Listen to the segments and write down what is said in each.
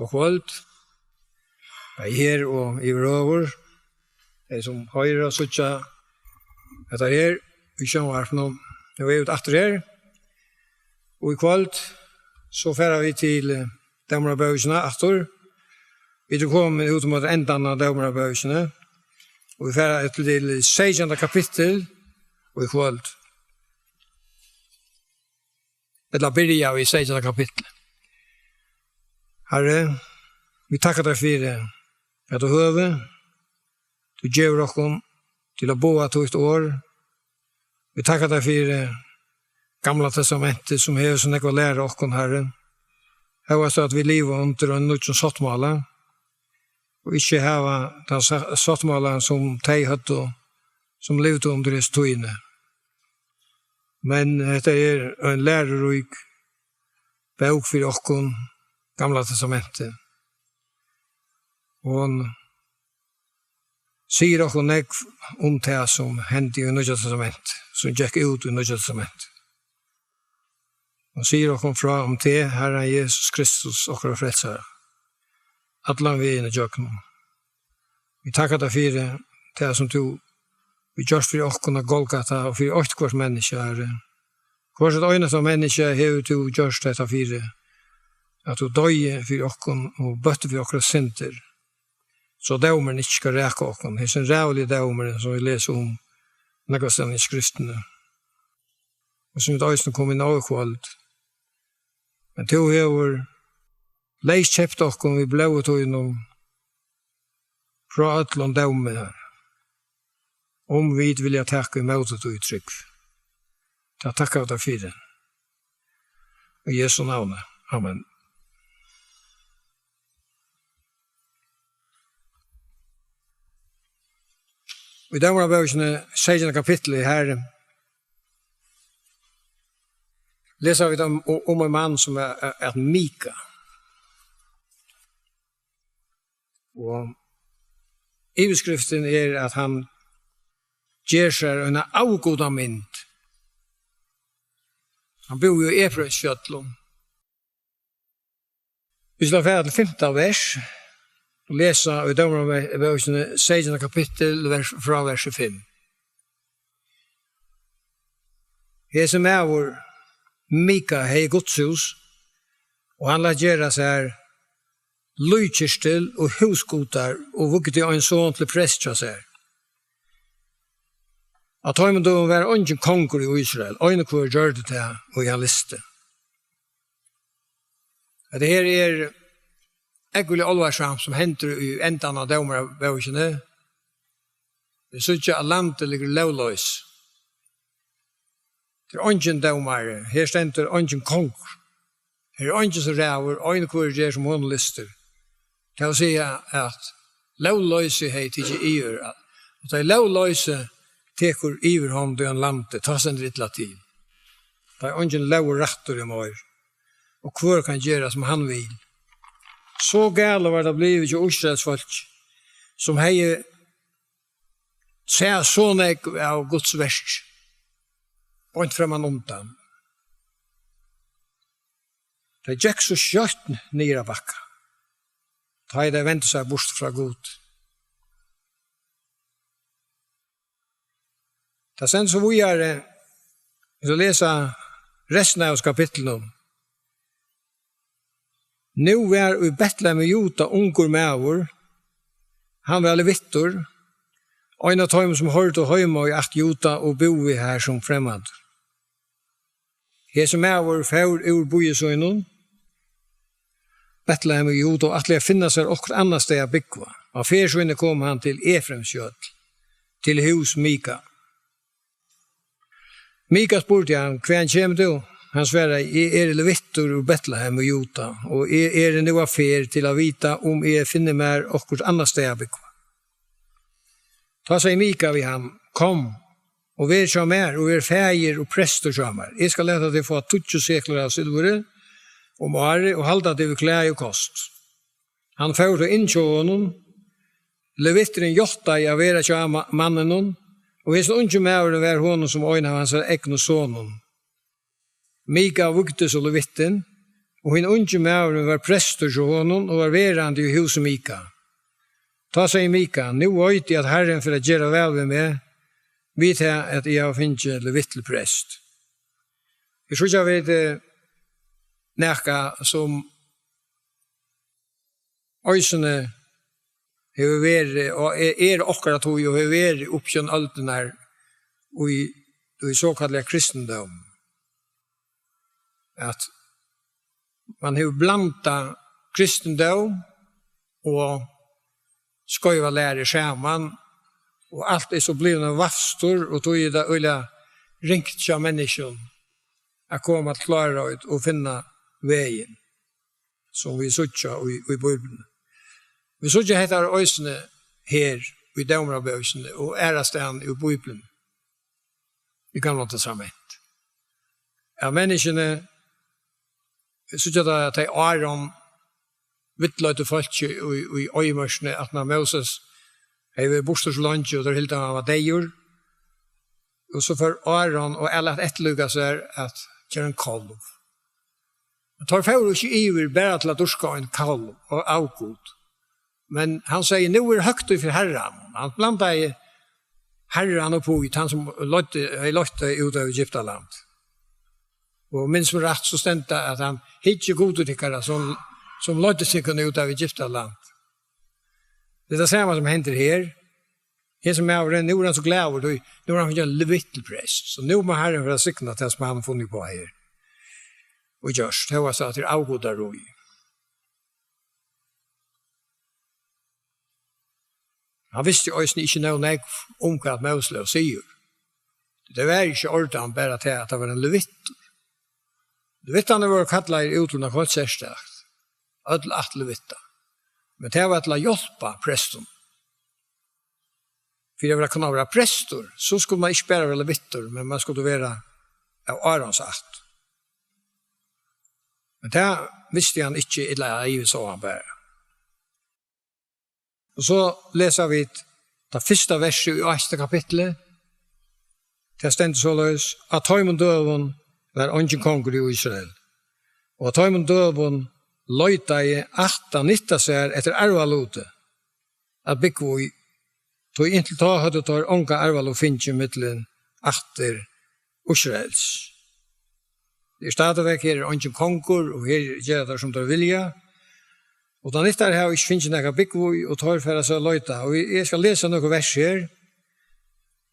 og kvöld. Her og i røver. Det som høyre og suttja. Dette her. Vi kjenner hva nå. Nå er vi etter her. Og i kvöld så færer vi til Dømmerbøysene etter. Vi tror kommet ut mot enden av Dømmerbøysene. Og vi færer til 16. kapittel og i kvöld. Eller byrja i 16. kapittel. Herre, vi takkar deg for at du høver. Du gjør oss til å bo av 2 år. Vi takkar deg for Gamla testamentet som er så nekva lære oss, Herre. Her var så at vi lever under en nødt som sattmåla. Og ikke hava den sattmåla som de hadde, som levde under disse tøyene. Men dette er en lærerik bok for oss, Gamla testamentet. Og han sier oss nekv om det som hendte i Nødja testamentet, som gikk ut i Nødja testamentet. Han sier oss fra om det, Herren Jesus Kristus, okra frelsere. Atlan vi inn i jøkken. Vi takkar deg for det som du vi gjør for oss Golgata og for åkt hvert menneske, Herre. Hvert et øyne som menneske har du gjort dette for at du døye for oss og bøtte for oss synder. Så dømeren ikke skal reke oss. Det er en rævlig dømeren som vi leser om noen steder i skriftene. Og som vi da kom inn av kveld. Men til å høre leis kjøpt oss vi ble ut og innom fra Øtland dømeren her. Om vi vil jeg takke imot et uttrykk. Da takker jeg deg for det. I Jesu navn. Amen. Og i Dømmerbøkene 16. kapittel her leser vi om en mann som er Mika. Og overskriften er at han gjør seg en avgoda mynd. Han bor jo i Efraimsfjöllum. Vi skal være til 15. vers, og lese i Dømmerbøkene 16. kapittel fra vers 5. Her som er vår Mika hei godshus, og han la gjøre seg lydkistel og husgotar, og vugget i en sånn til prest til seg. At han må være ungen konger i Israel, øyne hvor gjør det til, og jeg liste. Det her er egentlig alvarsamt som henter i enden av Dømmerbøkene. Det er ikke at landet ligger lovløs. Det er ungen dømmere. Her stender ungen konger. Her er ungen som ræver, øyne hvor gjør som hun lister. Det vil si at lovløse har ikke iver. Og det er lovløse teker iver om det en landet, ta seg en rittla til. Det er ungen lov retter i mor. Og hvor kan gjøre som han vil. Så gale var det blivet til Israels folk, som hei ser så nek av Guds versk, og ikke fremman undan. Det gikk så kjøtt nere bakka. Da hei det ventet seg bort fra Gud. Da sen så vi er så lesa resten av kapitlet. Nå var i Betlehem i Jota ungur mævur, han var levittur, og en av dem som hørte høyma i at Jota og boi her som fremmad. Her som mævur fær ur bojesøgnen, Betlehem i Jota, og atle finna seg okkur annan steg av byggva. Av fersøgnen kom han til Efraimsfjöll, til hus Mika. Mika spurte han, hva han kjem du? Han svarer, jeg er levittur ur Betlehem og Jota, og jeg er nå affær til å vite om jeg finner mer okkur annet sted av bygva. Ta seg Mika ved ham, kom, og vær så mer, og vær feir og prester så mer. Jeg skal lete deg få 20 sekler av silvere, og mare, og halda deg ved klær og kost. Han førte inn til honom, levitteren jotta i å være til mannen, og hvis unge mer var honom som øyne hans egn og sonen. Mika vugte så levitten, og hin unge mævren var prester til honom, og var verande i huset Mika. Ta seg Mika, nu vet jeg at Herren for å gjøre vel ved meg, vet jeg at jeg har finnet levittel prest. Jeg tror ikke jeg vet nekka som øysene har vært, og akkurat tog, og har vært oppkjønn alten her, og i såkallet kristendom. At man har blandat kristendom og skøyva lære skjerman, og alt så blivna vastor, og tog det øyla ringt seg mennesken å komme til klare ut og finne veien, som vi sutja i Bibelen. Vi sutja heter øysene her, i Dømrabøysene, og ærastan i Bibelen, i Gamla testament. Ja, menneskene, vi sutja da at de Aron vittløyte folk i øymørsene, at når Moses hei vi bostadslandet, og der hilde han var deier, og så for Aron og alle at etterlugga seg at kjøre en kalv. Han tar for ikke iver bare til at durska en kalv og avgod. Men han sier, nu høgt for Herren. Han blandet i Herren og Poit, han som løtte ut av Egyptaland. Og minst med rett så stendte at han ikke godetikkere som løtte seg ut av Egyptaland. Det er det samme som hender her. Her som er, nu er han så glad over det, nu er han finnet en levittelprest. Så nu må Herren være sikker til som han har funnet på her. Og gjørs, det var så til avgoda roi. Han visste jo også ikke noe nek om hva Mosle sier. Det var ikke ordan bare til at det var en levittel. Levittene var kallet i utlån av kvart særstakt. Ødel at levittel. Men det var til å hjelpe presten. For det var kunne være prester, så skulle man ikke bare være levitter, men man skulle være av Arons art. Men det visste han ikke, eller jeg så han bare. Og så leser vi det første verset i 8. kapitlet. Det stendte så løs. At Tøymon døven var ungen konger i Israel. Og at Tøymon døven løyta i 18-19 seg etter arvalote. At byggvoi tog inntil ta hadde tar unga arvalo finnes i middelen etter Israels. Det stadigvæk her ungen konger, og her gjør det som de vilja. Og da nyttar her ikke finnes noe byggvoi, og tar for seg løyta. Og jeg skal lese noen vers her.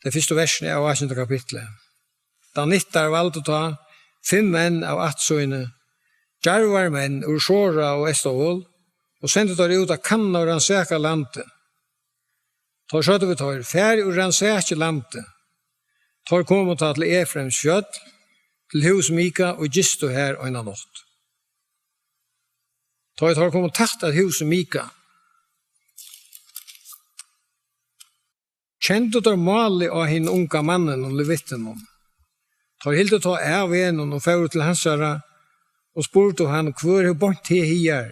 Det første versen av 18. kapitlet. Da nyttar valgte ta 5 menn av 8 søyne, djarvar menn ur Sjåra og Estahol, og sendte der ut av kanna og rannsaka landet. Tar skjøtte vi tar, fær og rannsaka landet. Tar kom og ta til Efraims fjøll, til hus Mika og gisto her og en natt. Tar kom og tatt av hus Mika. Kjente der malig av henne unga mannen og levitten om. Tar hilde ta av en og fører til hans herre, og spurte han, hvor er bort til her?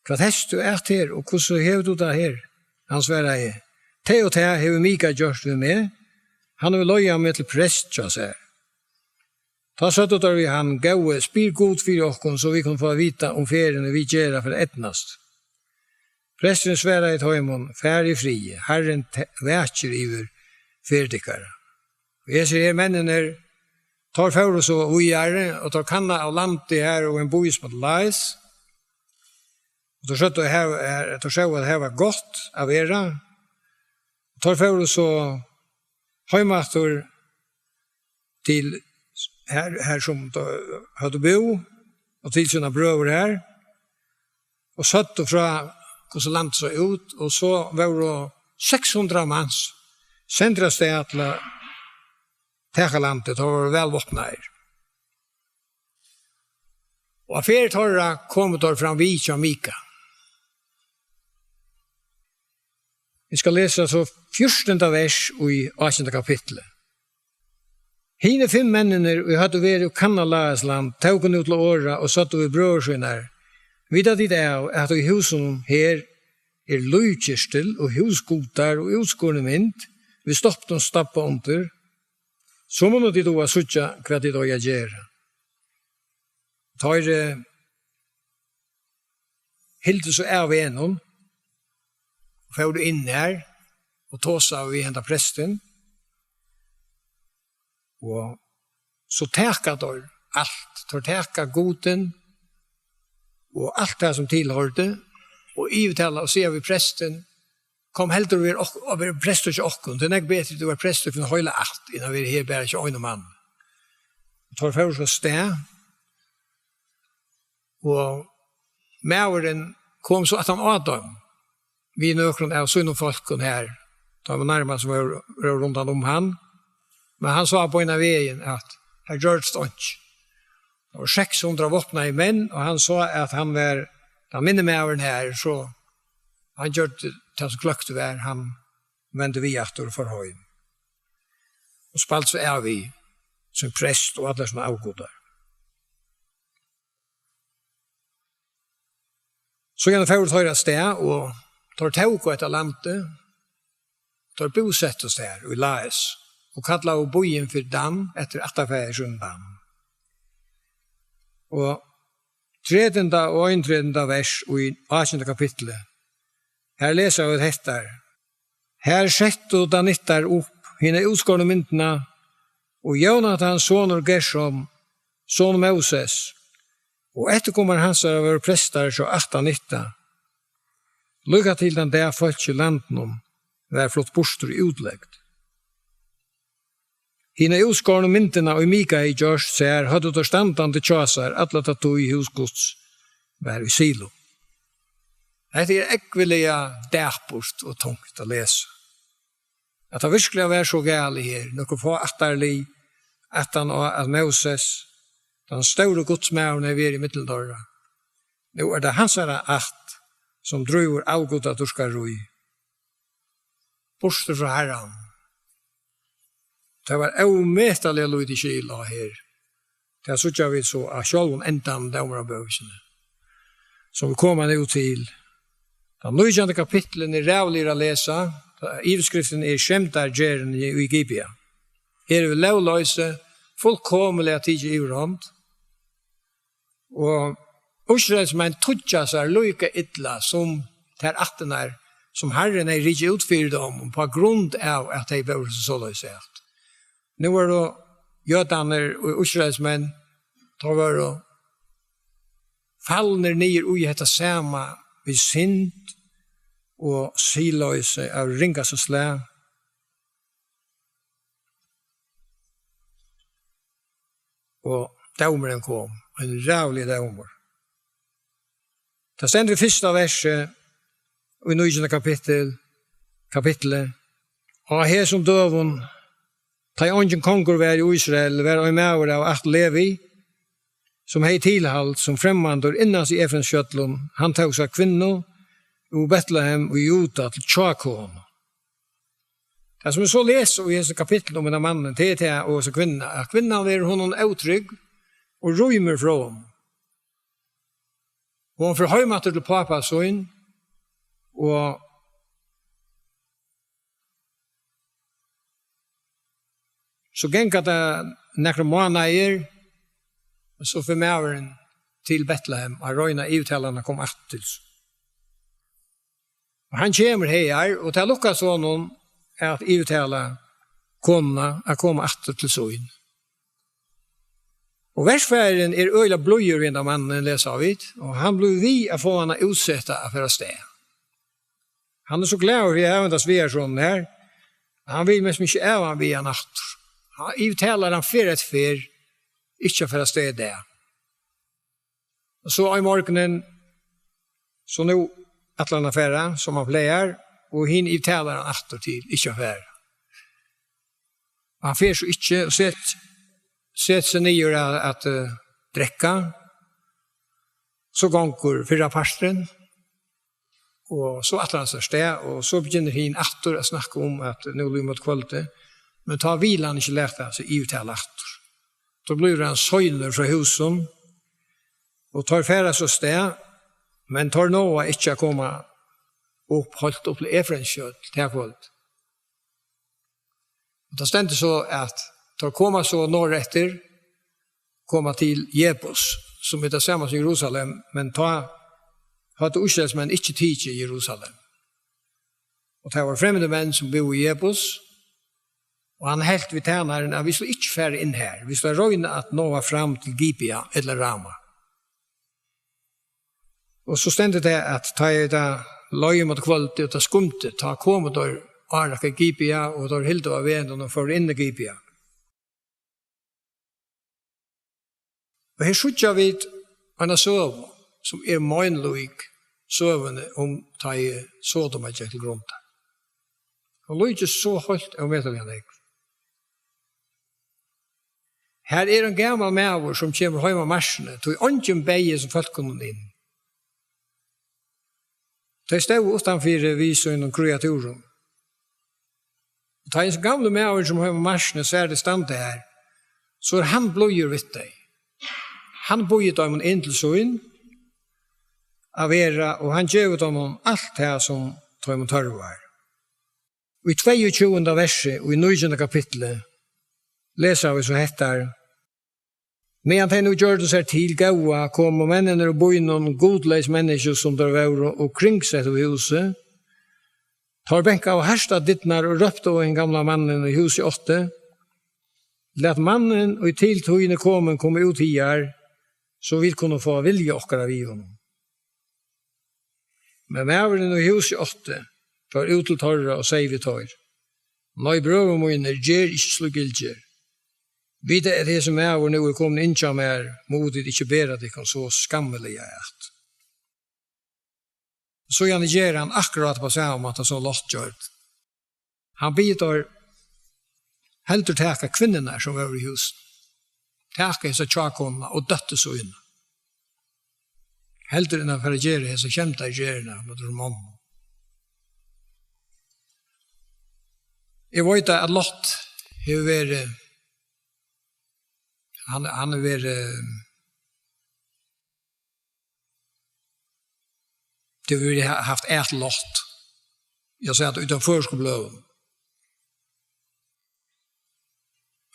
Hva hest du er her, og hvordan hever du det her? Han svarer jeg, te og te hever Mika gjort ved meg, han vil løye meg til prest, sa seg. Ta satt der vi han, gaue, spyr god for oss, så vi kan få vite om feriene vi gjør for etnast. Presten svarer i Tøymon, færdig fri, Herren vætjer iver ferdigere. Og jeg ser her mennene tar for oss og ujere, og tar kanna av landet her og en bois mot Lais. Og tar skjøtt at det var godt av era. Tar for oss og høymater til her som hadde bo, og til sine brøver her. Og satt fra hvordan landet så ut, og så var det 600 manns sendret sted til Tekalandet var velvåpnet her. Og affære torra kom der fram vid av Mika. Vi skal lese så 14. vers i 18. kapitlet. Hine 5 mennene vi hadde vært i Kanalaes land, tog ut til åra og satt over brødskynar. Vidda dit at i husen her løykjerstel og husgotar og utskårende mynd, vi stoppet og stappet under, så må de då sutja hva de då gjør. Tar hilde så av enom, og får du inn her, og tåsa vi henta presten, og så teka der alt, teka goden, og alt det som tilhørte, og ivetala og sier vi presten, kom heldur vi og vi prestur ikke okkun, det er bedre du var prestur for å høyla alt, innan vi er her bare ikke øyne mann. Og tar for oss sted, og mauren kom så at han Adam, vi nøkron av sønnefolken her, da var nærmest som var rundt om han, men han sa på en av veien at her gjør det stånd. Det var 600 våpna i menn, og han sa at han var, da minne mauren her, så han gjør det til så kløkt det var, han vende vi etter for høy. Og spalt så er vi som prest og alle som er avgoder. Så gjennom ført høyre sted, og tar tåk etter landet, tar bosett oss her, og laes, og kallar av bojen for dam, etter attafærs undan. Og 3. og 1. vers, og i 18. kapitlet, her leser vi dette. Her sett og da nittar opp henne utskårne myndene, og Jonathan, son og Gershom, son Moses, og etterkommer hans av våre prester så 18-19. Lykka til den der folk i landen om, var flott bostur i utleggt. Hina utskårne myndene og Mika i Josh ser, hadde du standande tjasar, alle tatt i husgods, var i silo. Det er ekvelige dærpost og tungt å lese. At det virkelig var så gærlig her, noe få atterlig, at han og at Moses, den store godsmæren er vi i Middeldøra. Nå er det hans akt som drøver avgått at du skal roi. Borster fra Herren. Det var omettelig lyd i kyla her. Det er så vi så av sjølven endan dømer av bøvelsene. Som vi kommer nå til. Den 9. kapitlen er rævlig å lese. Iveskriften er skjemtargjeren i Gibia. Her er vi lovløse, fullkomelig at ikke i hverandre. Og Israelsmenn tudja seg lykke ytla som ter attenar, som Herren er ikke utfyrt om, på grunn av at de bør så løsert. Nå er det jødaner og Israelsmenn, da var det fallner nyer ui hetta sama vi synd og siløse av ringas og slæ. Og daumeren kom, en rævlig daumer. Det stender i første verset i 9. kapittelet. Og her som døven, ta i ånden konger var i Israel, var og med av at Levi, som hei tilhalt som fremmandor innans i Efrenskjøtlen, han tog seg kvinno i Betlehem og Juda til Tjakon. Det som vi så leser i disse kapitlet om denne mannen, til og kvinna, at kvinna var hun utrygg og rymer fra ham. Og hun får høymatter til pappa sønn, og så gengat det nekre måneder, så for mæveren til Betlehem, og røyna uttalene kom til. Og han kommer her, og til lukka sånn at uttale kona å komme til sønn. Og versfæren er øyla bløyer enn av mannen, leser vi, og han blir vi å få henne utsette for å sted. Han er så glad over at vi er sånn her, han vil mest mye av han via natt. Han uttaler han for et fyr, ikke for å sted det. Og så i morgenen, så nå atlan affæra, som han pleier, og hin uttaler han atter til, ikke affæra. Han fyr så ikke, og sett seg nye at drekka, så gonger fyrra parstren, og så atler han seg sted, og så begynner hin atter å snakke om at nå blir mot kvalitet, men ta vilan ikke lærte seg i uttale atter. Så blir han søgner fra husen, og tar færa så sted, men tar noe ikke å komme opp, holdt opp til Efrenskjøt, til kvalitet. Det stendte så at tar komma så norr etter, komma til Jebus, som er det samme som Jerusalem, men ta hadde Israelsmenn ikke tid i Jerusalem. Og det var fremmede menn som bor i Jebus, og han helt vid tjeneren at vi skulle ikke fære inn her. Vi skulle røyne at nå var frem til Gibea eller Rama. Og så stendte det at ta i det løye mot kvalitet og ta skumte, ta kommet og Araka Gibea, og da hilde av veien og for inn i Gibea. Og her skjøtja vi en søv som møgnloik søvende om ta i Sodom og til grunn. Og lå ikke så høyt og vet vi han ikke. Her en gammel maver som kommer hjemme av marsjene, tog ånden beie som folk kom inn. De stod utenfor visen og kreaturen. Ta en gamle maver som hjemme av marsjene, så det stand her, så han bløyer vidt deg. Han bøyer dem inn til søen, av era, og han gjør dem alt det som tar dem tørvar. Og i 22. verset, og i 9. kapitlet, leser vi så hettar: «Men han nu gjør det seg til gaua, kom og mennene og boi noen godleis mennesker som der var og kringsett av huset. Tar benka av hersta dittnar og røpte av en gamla mannen i huset 8. Lät mannen og i tiltogene komme ut hier, så vi kunne få vilje okkar av i honom. Men mæveren i huset 8 tar ut til torra og sier vi tar: «Nei, brøver mine, gjer ikke slugilger. Vite det som og nu kommet inn til meg, modet ikke bedre det kan så skammelig at. Så gjerne gjør han akkurat på seg om at han så lott gjort. Han bidrar heldur teka kvinnerne som var i huset. Teka hese tjakonna og døtte så inn. Heldur enn han for å gjøre hese kjente gjerne med romanen. Jeg vet at Lott har vært han har vært det har haft ett Lott. Jag säger att utanför skolan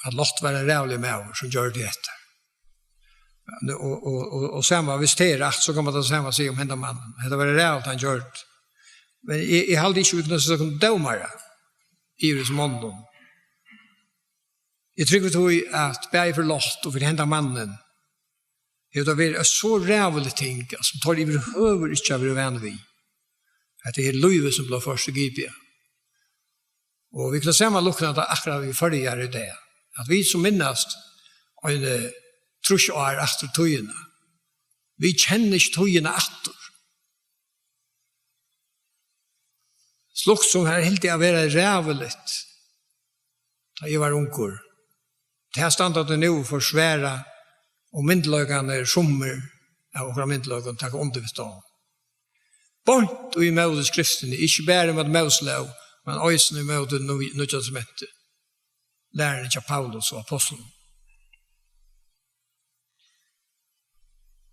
att Lott var en rävlig med som gör det efter. Och samma visst är rätt så kan man ta samma sig om hända mannen. Det var rävligt han gjort. Men jag hade inte utan så som domare i det som honom. Jag tycker tog att bära för Lott och för hända mannen. Det var så rävligt ting som tar över inte över vän vi. Att det är livet som blir först i Gibea. Och vi kan samma lukna att akkurat vi följer i det. Att vi som minnast en trusjår efter tøyene. Vi kjenner ikke tøyene efter. Slukt som her helt til å være ræveligt da jeg var unger. Det her standet det nå for svære og myndeløkene sommer av okra myndeløkene takk underforstående. Bort og i møte skriftene, ikke bare med møtesløv, men også i møte nødvendig læreren til Paulus og apostelen.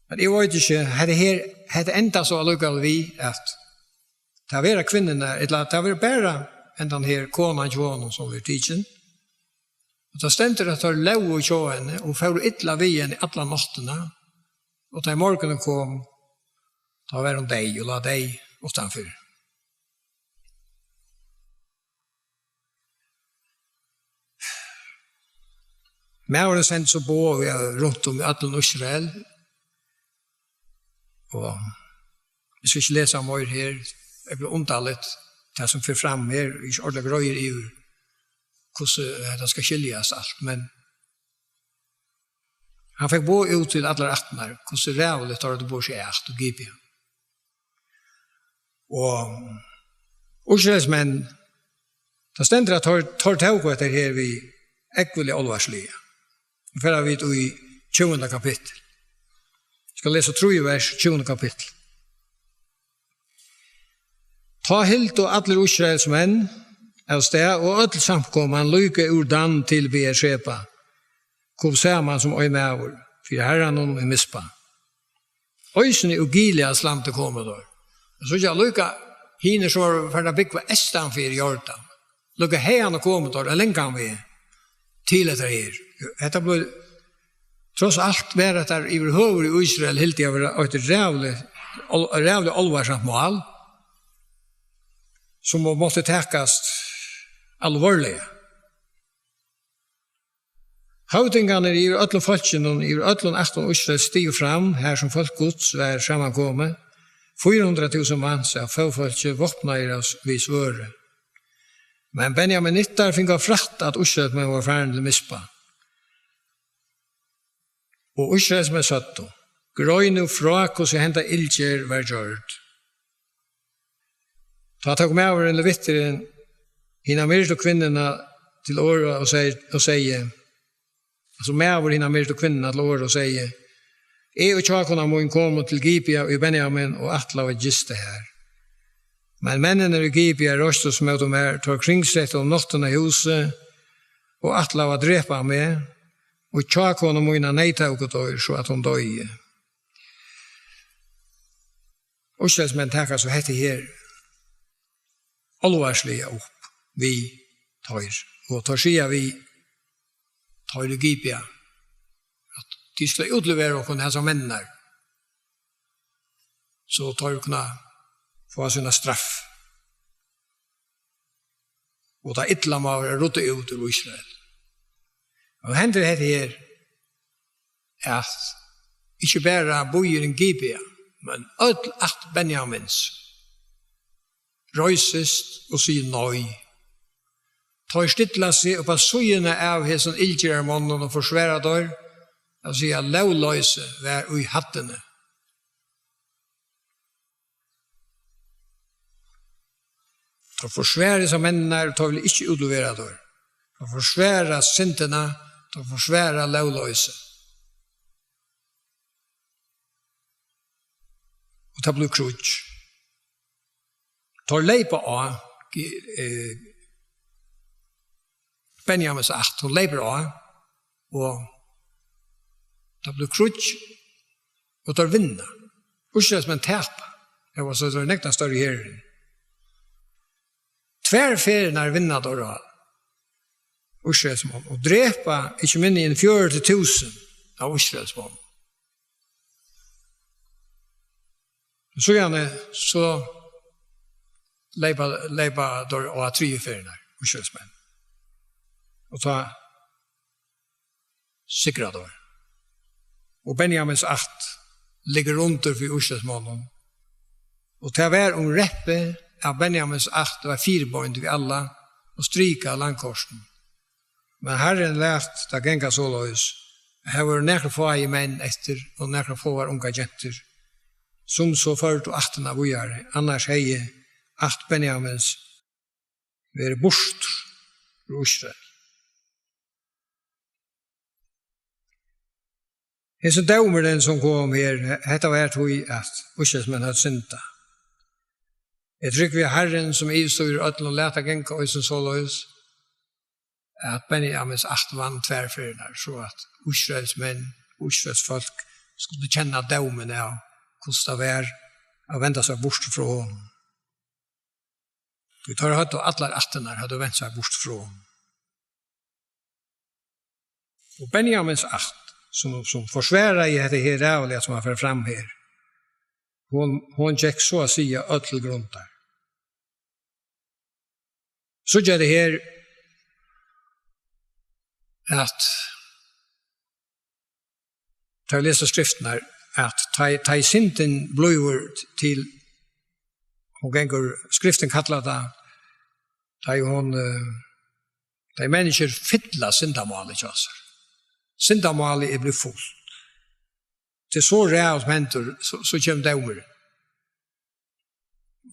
Men jeg vet ikke, hadde enda så allukket vi at det var kvinnerne, eller det var bare enn den her konan tjånen som vi tidsen. Og det stendte at det lov og tjåene, og for ytla vi igjen i alle nattene, og da morgenen kom, da var hun deg, og la deg utenfor. Mæveren sendte så på rundt om i alle Israel, og hvis vi ikke leser om mer her, jeg blir omtalet det som fører frem her, ikke ordentlig røyer i hvordan det skal skiljes alt, men han fikk bo ut til alle rettene, hvordan rævlig tar det bo seg ekt og Gibea. Og Israelsmenn, det stender at tar tog etter her vi ekvelig alvarslige. Vi får vidt i 20. kapittel. Jeg skal lese 3 vers, 20. kapittel. Ta helt og alle Israels menn av sted, og alle samkomman lykke ur dan til Beersheba. Kom sammen som øy med over, for herren om i Mispa. Øysene og Gileas land til kommer der. Så jeg lykke hine som var for å bygge Estan for Jordan. Lykke heian og kommer der, og lenge vi til etter her. Dette ble tross alt være at der i høver i Israel helt til å være et rævlig rävligt allvarsamt mål som måste täckas allvarligt. Havdingarna i ödlon folken och i ödlon 18 år steg fram här som folkgods var sammankommet. 400 000 mans av folket våpnade oss vid svöre. Men Benjamin Nittar fick av fratt att Urselsmen var färdig till Mispa. Og Urselsmen satt då. Grøyne fra hvordan henta ilger var gjort. Da tok med over en levitteren hina myrte kvinnerna til året og sier, altså med over hina myrte kvinnerna til året og sier, jeg og tjakona må komme til Gibia og Benjamin og atla og giste her. Men mennene i Gibia røstes med dem her, tar kringsrett om nottene i huset, og atla var drepa med, og tjakona må ina neita og døy, så at hun døy. Urselsmen takkar så hette her allvarslige opp vi tar, og tar sida vi tar i Gibia, at de skal utlevere oss her som menner, så tar de kunna få sina straff. Og da ytla må være rotte ut ur Israel. Og hender hette her at ikke bare bojer en Gibia, men öll 8 Benjamins røysest og sier nøy. Tar stilla seg og på søgjene av hessen ilgermannen og forsværa dør, og sier lovløse vær ui hattene. Tar forsvære som mennene, tar vil ikke utlevere dør. Tar forsvære syndene, tar forsvære lovløse. Og det blir krutsk. Tar leipa av Benjamins 8, og leiper av, og det blir krutsk, og tar vinna. Urselsmen tæpa. Det var så det var nekta større herren. Tverferien vinna dåra Urselsmen, og drepa ikke minne inn 40.000 av Urselsmen. Så gjerne så leipa dår og 3 ferner Urselsmen. Og ta sikra dår. Og Benjamins 8 ligger under for Urselsmannen. Og til å være reppe av Benjamins 8 var 4 bøynd vi alla og stryka langkorsen. Men Herren lært da genga så løs. Her var nekra få i menn etter og nekra få var unga jenter. Som så ført og 18 av ujare, annars hei 8 Benjamins være bort fra Israel. Hese daumer den som kom her, hetta var tog at Urselsmen hadde synda. Jeg trykker vi Herren som ivstyrer ødelen og leta genka og som så løs, at Benjamins 8 vann tverferner, så at Ursels menn, Ursels folk skulle kjenne daumen av hvordan det var å vende seg bort fra honom. Vi tar hatt og alle 18 hadde vendt seg bort fra honom. Og Benjamins 8, som forsværer i dette her rævlige som har ført fram her, hun gikk så å si ødel grunn der. Så gjør det her at da jeg leser skriften her, at ta i synden bløyver til hun ganger skriften kallar det da i mennesker fytla syndamålet ikke også. Syndamålet blitt fullt. Til så rævt mentor så kommer det over.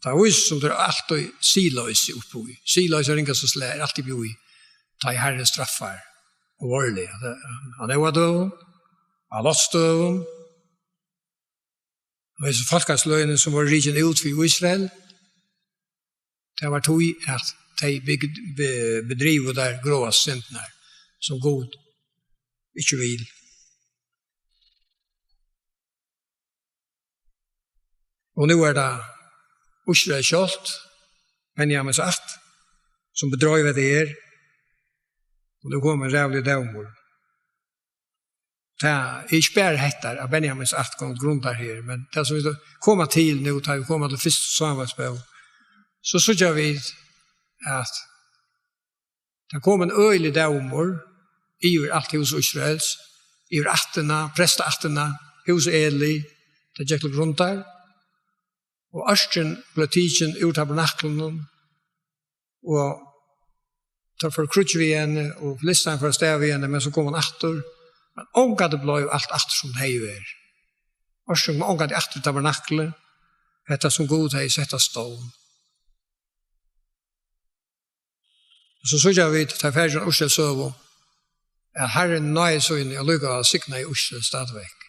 Det er også som det er alltid siløys oppe i. Siløys er ikke så slær, alltid blir i ta i herre straffar og varlig. Han er var døven, han er døven, og disse folkesløyene som var riken ut for Israel, det var tog at de bedriver der gråa syndene som god ikke vil. Og nå er det Israel kjølt, Benjamins 8, som bedrøyver det her, og det kommer rævlig dømmer. det är inte bara hettar av Benjamins 8 grundar här, men det som vi kommer till nu, tar vi kommer till första samhällsböv, så såg vi att det kom en öjlig dömor i allt hos Israels, i atterna, prestaatterna, hos Eli, det gick till grundar, och Arsten blev tidsen ur tabernaklen, og tar for krutsch vi igjen, og listan for stav igjen, men så kom han atter, men ångade blev alt atter som det er. Arsten var ångade atter tabernaklen, dette som god hei sett av stål. Så jeg vi til fergen Ursel Søvo, at Herren nøye så inn i og lykka av sikna i Ursel stadvek.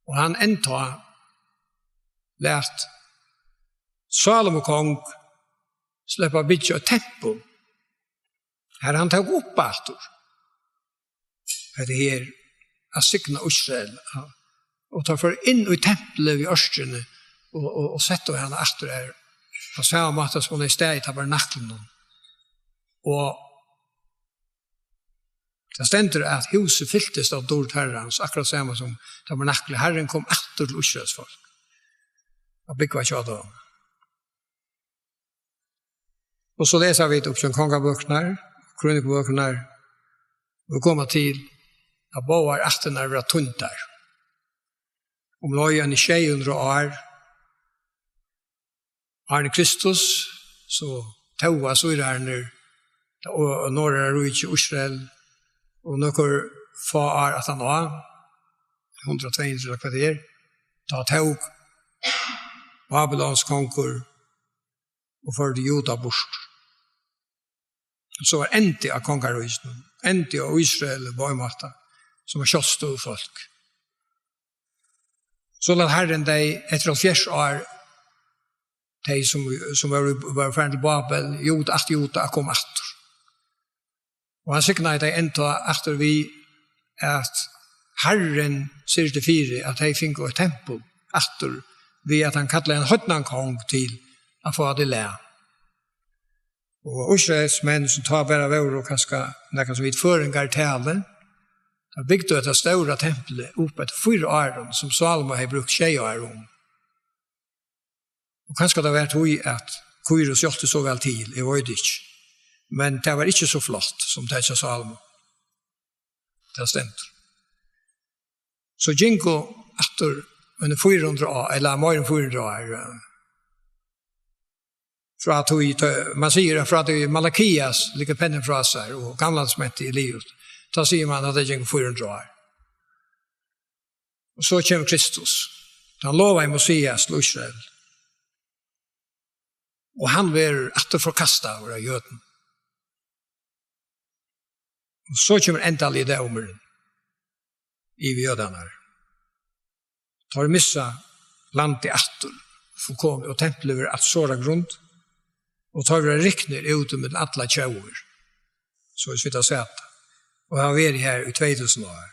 Og han enda lært Salomo kong släppa bygga ett tempel. Här han tog upp atter. Det här att signa Israel och ta för in i templet vid Östern och sätta henne atter här på samma måte som hon är steg i tabernaklen. Och det ständer att huset fylltes av dårt herrans, akkurat samma som tabernaklen. Herren kom atter till Israels folk. Och bygga inte av dem. Och så läser vi upp som kongaböcknar, kronikböcknar, och kommer till att boar atterna var tuntar. Om löjen i 600 år, Arne Kristus, så tåga så är det nu, och några rujt i Israel, och några far att han har, 102 kvarter, ta tåg, Babylons konkor, och förde Juda bort. Så var enti av kongarøysen, enti av Israel og Bøymatta, som var kjøstå folk. Så la Herren deg etter 40 år, de som var ferdig til Babel, Juda kom atter. Og han sikna deg enda atter vi at Herren sier til 4 at de finner et tempel atter, ved at han kallar en høytnankong til å få det lære. Og Israels menn som tar bare vår og kanskje nekker som utføringar tale, da bygde et større tempelet opp etter 4 år som Salomo har brukt 6 år om. Og kanskje det har vært høy at Kyros hjelpte så vel til, jeg vet ikke. Men det var ikke så flott som det sa Salomo. Det stemte. Så Jinko etter 400 år, eller mer enn 400 år, fra at man sier fra at Malakias ligger pennen fra seg og gamlandsmette i livet, da sier man at det gikk 400 år. Og så kommer Kristus. Han lover i Messias til Israel. Og han blir etterforkastet av jøden. Og så kommer endelig det områden i jødene. Tar missa land i atter, for komme, og tempelet blir at såra grunn, og tar vi rikner ut med alla tjauer. Så vi har sett. Og han var her i 2000 år.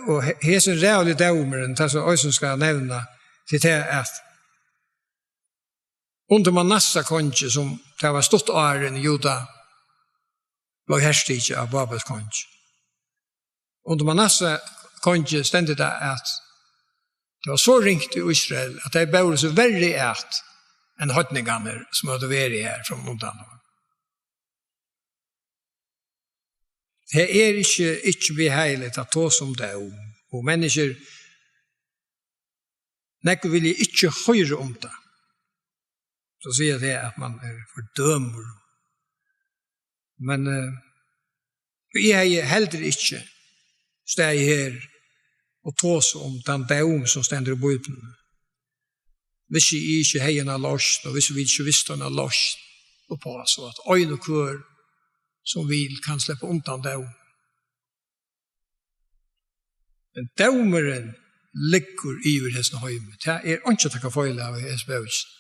Og her er en rævlig dømeren, det som jeg skal nevne, til det at under Manasseh konge, som det var stått åren i Juda, ble herstigt av Babels konge. Under Manasseh konge stendet det at det var så ringt i Israel at de bør så veldig enn høytningene som hadde vært her fra undan. Det er ikke beheilig at ta som det og mennesker nekker vil ikke høre om det. Så sier det at man er fordømer. Men jeg er heller ikke steg her og tås om den døm som stender i Bibelen. Hvis jeg ikke heien har løst, og hvis vi ikke visste han har løst, og på så at øyne og kvør som vil kan slippe undan døm. Men dømeren ligger i hesten høyme. Det er ikke takk for feil av hesten bøysen.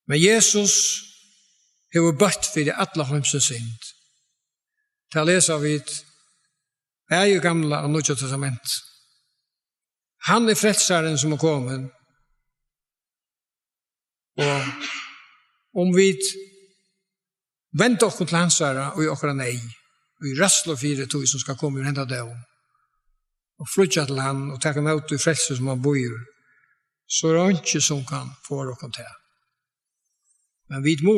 Men Jesus har bøtt for det alle høymsens synd. Til leser vi er jo gamle og Nye Testament. Han er frelseren som er kommet. Og om vi Vent okkur til hansara og i okkara nei, og i rasslo fire tog som skal komme ur enda dag, og flutja til han og takka med ut i frelse som han bor, så er det ikke som kan få okkur til. Men vi må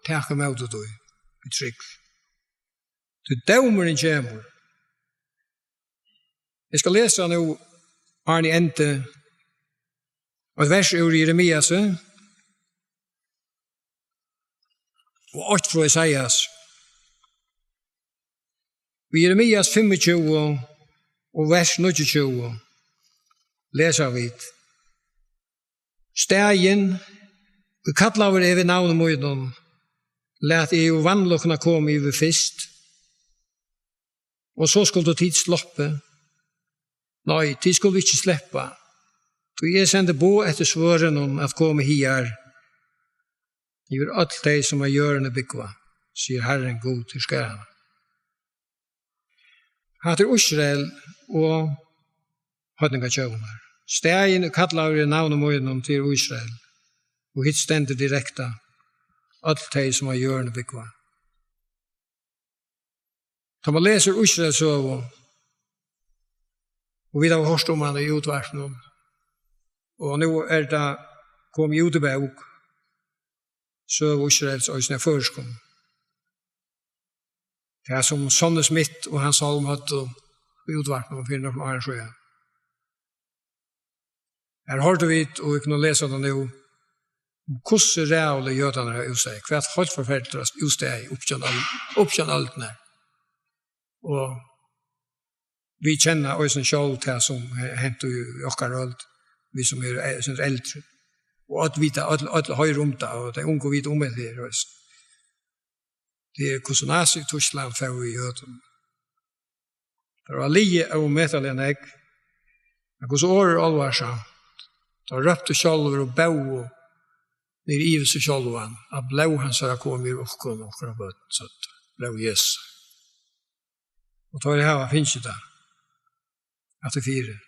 takka med ut i vi trygg. Til daumeren kjemur. Jeg skal lese nå Arne Ente, og et vers ur Jeremias, og 8 fra Isaias. I Jeremias 25 og vers 29 leser vi Stegen, vi kallar over evig navnet møyden, let jeg jo vannlokkene komme i fyrst, og så skulle tid sloppe. Nei, tid skulle vi ikke slippe. Så jeg sender bo etter svøren om at komme her. Jeg gjør alt det som er gjørende byggva, sier Herren god til skærene. Hatt Israel og høytninga tjøvner. Stegen kallar over navnet møyden til Israel, og hitt stender direkta alt det som er gjørende byggva. Da man leser Israel så, og vi har hørt om han i utverfen, og nå det kommet ut i bok, så er Israels øyne førskom. Det er som Sonne Smith og hans salm hadde i utverfen og finner fra Arnsjøya. Her hørte vi, og vi kunne lese det nå, hvordan reale jødene er seg, hva er helt forferdelig utsteg oppkjønn alt der. Og vi kjenner også selv til som henter i okkar rød, vi som er eldre. Og at vite, at høyre om det, og det er unge vite om det her også. Det er hvordan Asi Torsland får i jøden. Det var lige av metallen jeg, men hvordan året alvar samt. Da røpte kjolver og bau og nir ives i kjolvan, at blau hans har kommet i okkon og okkar bøtt, så blau Jesus. Og da er det her, finnes det at det fire.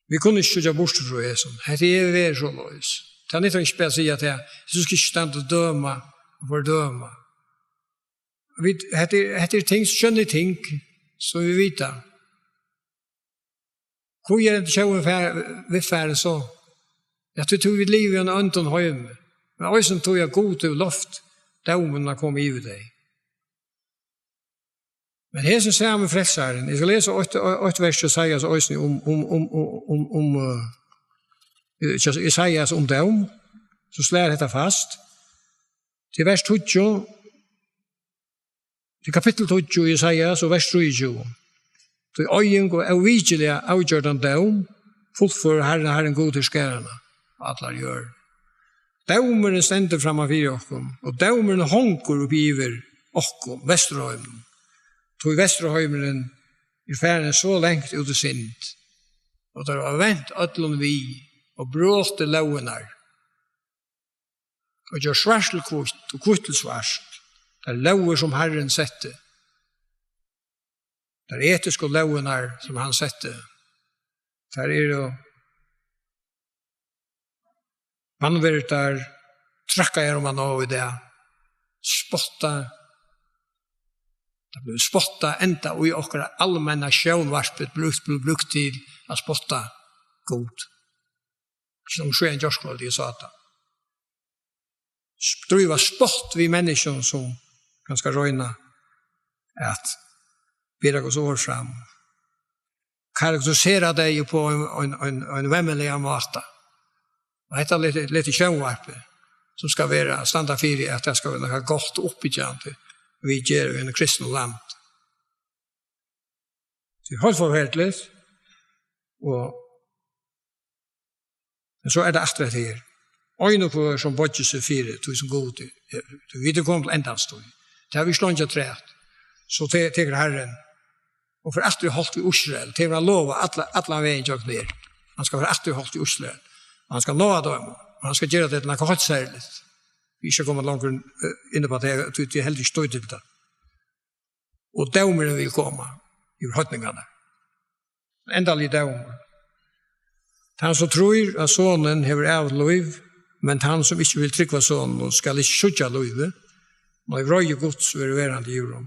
Vi kunne ikke skjøtja bort fra Jesus. Det er vi så løs. Det er ikke bare å si at Jesus skal ikke stande og døme og fordøme. Det er ting, skjønne ting, som vi vet. Hvor er det kjøven vi færre så? Jeg tror vi lever i en anton høyme. Men også tror jeg god til loft, dømen har kommet i deg. Men her som sier med frelseren, jeg skal lese 8 vers til Isaias Isaias om dem, så slår dette fast. Til vers 20, til kapittel 20 i Isaias og vers 23. Til øyeng og avvikelig avgjørende dem, fullfør Herren god til skærene, alle gjør. Dømeren stender frem av fire okkom, og dømeren honker opp iver okkom, Vesterhøymen. Tog Vesterhøymeren i ferden så lengt ut i sint, og der var vent ødlån vi, og bråte lauenar, og gjør svart til kvitt, og kvitt til svart, der lauer som Herren sette, der etiske lauenar som han sette, der jo vannvertar, trakka om han av i det, spotta, det ble spotta enda og i okkara allmenna sjøvnvarspet brukt til å spotta god. Som skjer en jorskvold i sata. Driva spott vi mennesker som ganske røyna at bira oss år fram. Karakterisera deg på en vemmelig måte. Og dette er litt sjøvnvarpet som skal være standa fyrir at det skal være noe godt oppbyggjant vi gjør i en kristne land. Det er helt forferdelig, men så er det etter her. Øyne på som bodger seg fire, tog som god til. Vi er kommet til endalstøy. Det har vi slått ikke træt. Så teker Herren, og for etter holdt vi Israel, til å love alle veien til å klær. Han skal være etter holdt i Israel. Han skal love dem, og han skal gjøre det til noe helt særlig. Vi skal komme langt inne på det, at vi er heldig støy til det. Og dømeren vil komme i høytningene. Endelig dømer. Han som tror at sonen hever av lov, men han som ikke vil trykke sånn, og skal ikke skjøtja løyve, når jeg røyer gods ved verande i jorden.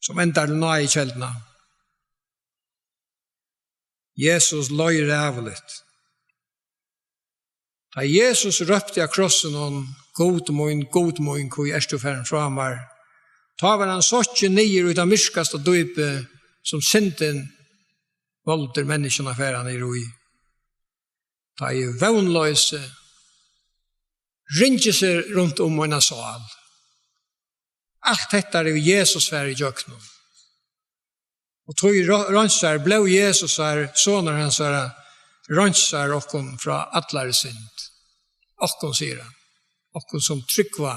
Som endar nå i kjeldene. Jesus løy rævligt. Da Jesus røpte av krossen om god moin, hvor jeg stod ferden framar, ta var han sånn nyer ut av myrskast og døype som synden volder menneskene ferden i roi. Da er vågnløse, ringer seg rundt om en sal. Alt dette er Jesus fer i jøknen. Og tog rønnsar ble Jesus her, sånne hans her, rønnsar okken fra atlare synd. Okken, sier han. Okken som tryggva.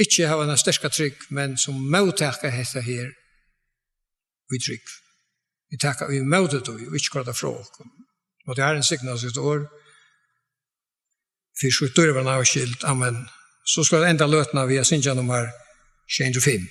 Ikke har en sterska trygg, men som mottaka hette her. Vi trygg. Vi møtet og vi ikke kvart fra okken. Og det er en signal sitt år. For så dør var avskilt. Amen. Så skal det enda løtna vi har sinja nummer 25.